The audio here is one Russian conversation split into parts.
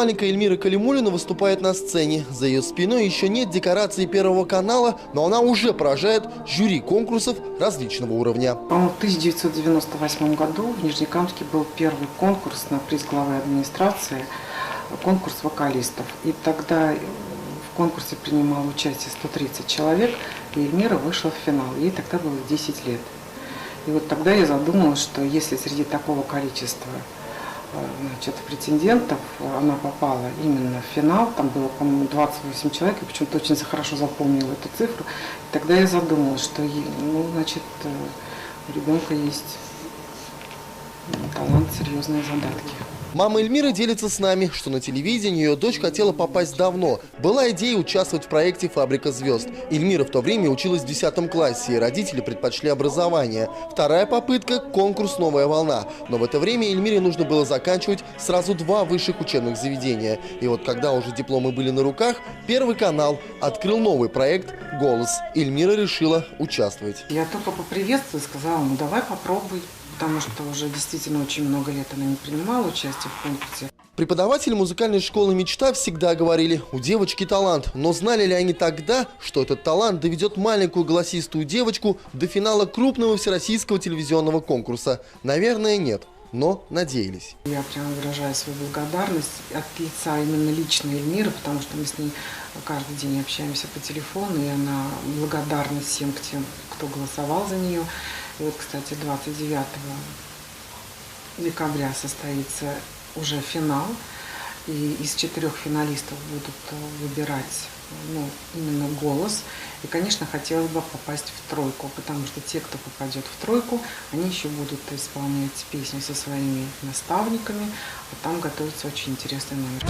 маленькая Эльмира Калимуллина выступает на сцене. За ее спиной еще нет декорации Первого канала, но она уже поражает жюри конкурсов различного уровня. В 1998 году в Нижнекамске был первый конкурс на приз главы администрации, конкурс вокалистов. И тогда в конкурсе принимало участие 130 человек, и Эльмира вышла в финал. Ей тогда было 10 лет. И вот тогда я задумалась, что если среди такого количества претендентов она попала именно в финал, там было, по-моему, 28 человек, я почему-то очень хорошо запомнила эту цифру, и тогда я задумалась, что у ребенка есть талант, серьезные задатки. Мама Эльмиры делится с нами, что на телевидение ее дочь хотела попасть давно. Была идея участвовать в проекте «Фабрика звезд». Эльмира в то время училась в 10 классе, и родители предпочли образование. Вторая попытка – конкурс «Новая волна». Но в это время Эльмире нужно было заканчивать сразу 2 высших учебных заведения. И вот когда уже дипломы были на руках, Первый канал открыл новый проект «Голос». Эльмира решила участвовать. Я только поприветствовала и сказала: ну давай попробуй. Потому что уже действительно очень много лет она не принимала участие в конкурсе. Преподаватели музыкальной школы «Мечта» всегда говорили: у девочки талант. Но знали ли они тогда, что этот талант доведет маленькую голосистую девочку до финала крупного всероссийского телевизионного конкурса? Наверное, нет. Но надеялись. Я прямо выражаю свою благодарность от лица именно лично Эльмиры, потому что мы с ней каждый день общаемся по телефону, и она благодарна всем тем, кто голосовал за нее. И вот, кстати, 29 декабря состоится уже финал, и из 4 финалистов будут выбирать именно голос. И, конечно, хотелось бы попасть в тройку, потому что те, кто попадет в тройку, они еще будут исполнять песни со своими наставниками, а там готовится очень интересный номер.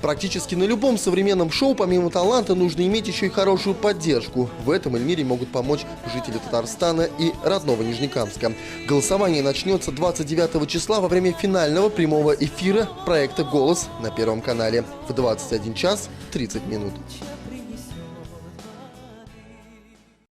Практически на любом современном шоу, помимо таланта, нужно иметь еще и хорошую поддержку. В этом Эльмире могут помочь жители Татарстана и родного Нижнекамска. Голосование начнется 29 числа во время финального прямого эфира проекта «Голос» на Первом канале в 21 час 30 минут.